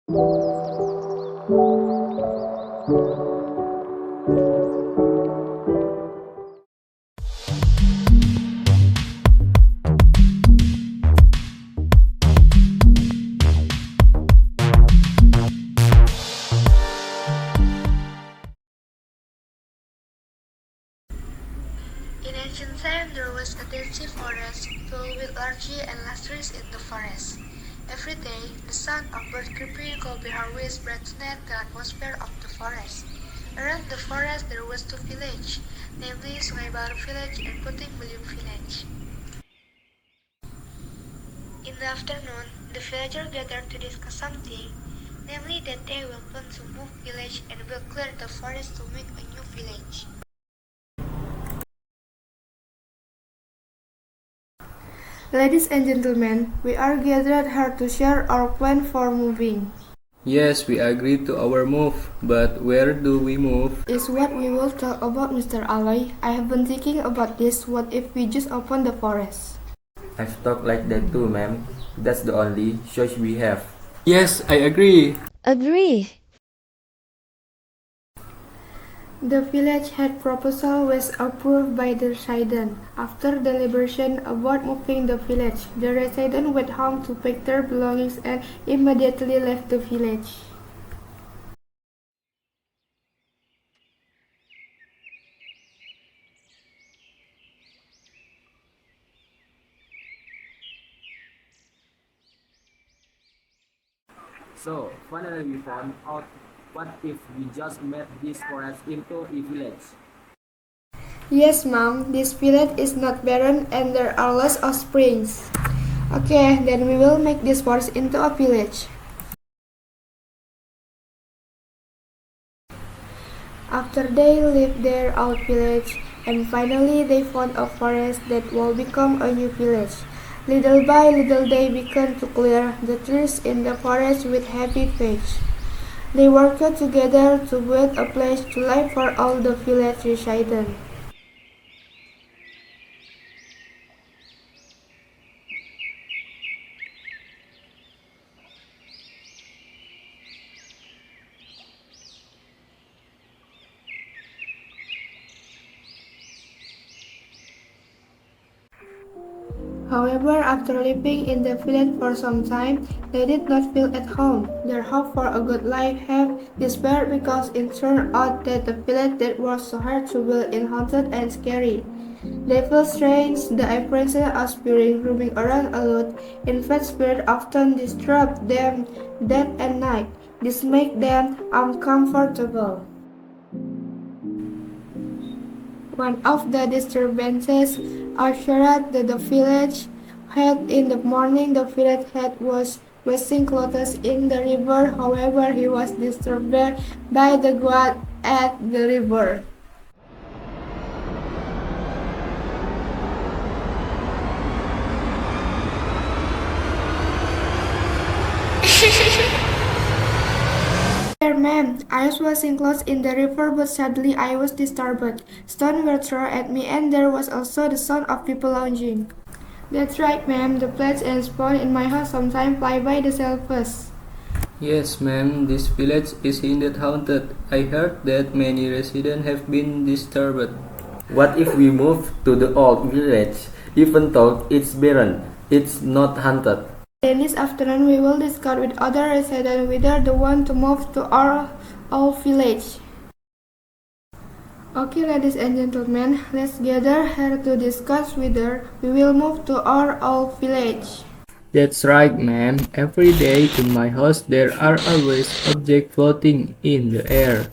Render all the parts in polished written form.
In ancient time, there was a dense forest filled with large and lush trees in the forest. Every day, the sound of bird creeping could be heard brightened the atmosphere of the forest. Around the forest, there was two villages, namely Sungai Baru village and Puting Beliung village. In the afternoon, the villagers gathered to discuss something, namely that they will plan to move village and will clear the forest to make a new village. Ladies and gentlemen, we are gathered here to share our plan for moving. Yes, we agree to our move, but where do we move? Is what we will talk about, Mr. Aloy. I have been thinking about this. What if we just open the forest? I've talked like that too, ma'am. That's the only choice we have. Yes, I agree. Agree. The village head proposal was approved by the residents. After deliberation about moving the village, the residents went home to pack their belongings and immediately left the village. So, finally we found out what if we just made this forest into a village. Yes, Mom, this village is not barren and there are lots of springs. Okay, then we will make this forest into a village. After they lived their old village, and finally they found a forest that will become a new village. Little by little they began to clear the trees in the forest with heavy pitch. They worked together to build a place to live for all the village residents. However, after living in the village for some time, they did not feel at home. Their hope for a good life had despaired because it turned out that the village that was so hard to build is haunted and scary. They feel strange, the apprehension of spirits roaming around a lot. In fact, spirits often disturb them day and night. This makes them uncomfortable. One of the disturbances occurred that the village head in the morning. The village head was washing clothes in the river. However, he was disturbed by the god at the river. Dear ma'am, I was washing clothes in the river, but suddenly I was disturbed. Stones were thrown at me, and there was also the sound of people lounging. That's right, ma'am. The plates and spoons in my house sometimes fly by themselves. Yes, ma'am, this village is indeed haunted. I heard that many residents have been disturbed. What if we move to the old village? Even though it's barren, it's not haunted. Then this afternoon we will discuss with other residents whether they want to move to our old village. Okay, ladies and gentlemen, let's gather here to discuss whether we will move to our old village. That's right, ma'am. Every day in my house there are always objects floating in the air.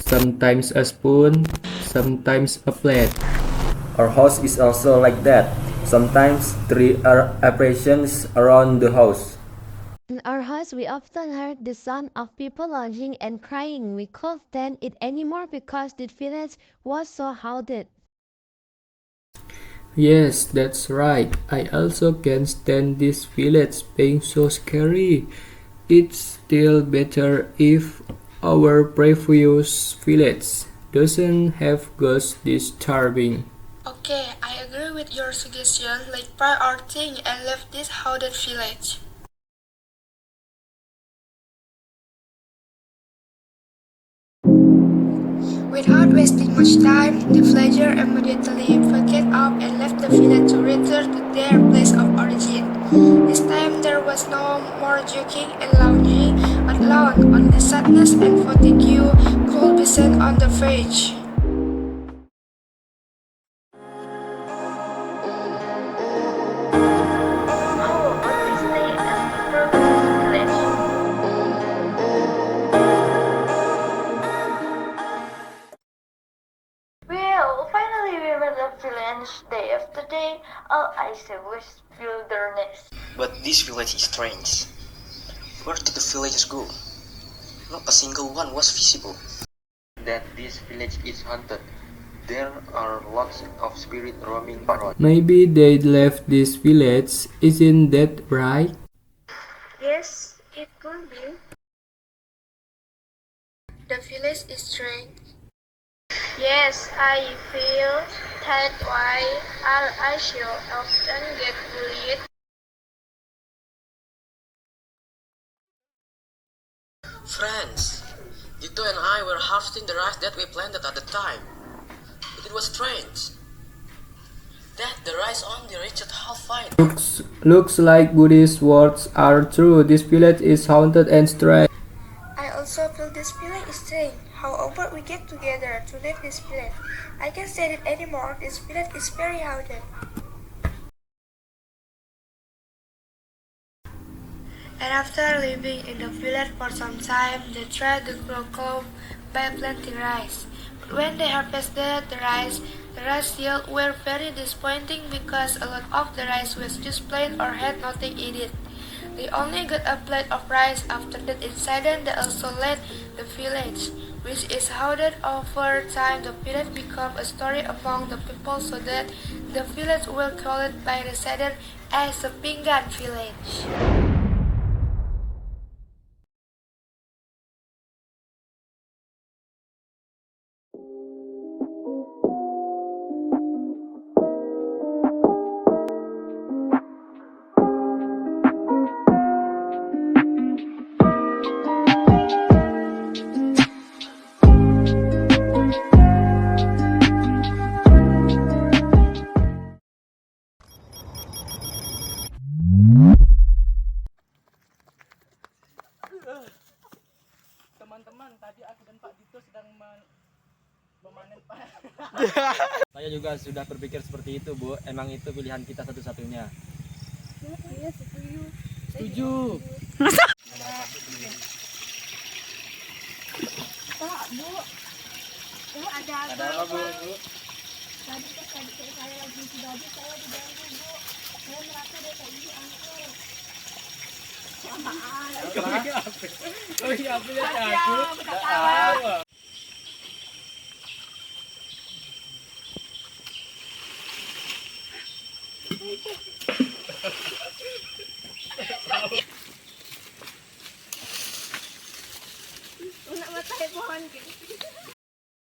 Sometimes a spoon, sometimes a plate. Our house is also like that. Sometimes there are apparitions around the house. In our house, we often heard the sound of people lounging and crying. We couldn't stand it anymore because the village was so haunted. Yes, that's right. I also can't stand this village being so scary. It's still better if our previous village doesn't have ghosts disturbing. Okay, I agree with your suggestion. Let's pack our things and leave this haunted village. Without wasting much time, the villagers immediately packed up and left the village to return to their place of origin. This time there was no more joking and lounging alone, only sadness and fatigue could be seen on the face. How about we stay as the purpose village? Well, finally we made a village day after day. All I saw was wilderness. But this village is strange. Where did the villagers go? Not a single one was visible. That this village is haunted. There are lots of spirits roaming around. Maybe they left this village, isn't that right? Yes, it could be. The village is strange. Yes, I feel that why I should often get bullied. Friends, Dito and I were harvesting the rice that we planted at the time. But it was strange that the rice only reached half height. Looks like Buddhist words are true. This village is haunted and strange. I also feel this village is strange. How about we get together to leave this village? I can't stand it anymore. This village is very haunted. And after living in the village for some time, they tried to grow crop by planting rice. But when they harvested the rice yield were very disappointing because a lot of the rice was just plain or had nothing in it. They only got a plate of rice. After that incident, they also left the village, which is how that over time the village became a story among the people, so that the village will call it by resident as Sepinggan village. Teman-teman, tadi aku dan Pak Dito sedang memanen padi. Saya juga sudah berpikir seperti itu, Bu. Emang itu pilihan kita satu-satunya. Iya, setuju. Pak, Bu. Bu, ada apa, Bu? Tadi saya lagi tadi saya diganggu, Bu. Saya merasa desa ini angker. Oh iya, punya aku. Ketawa. Nak matai pohon gitu.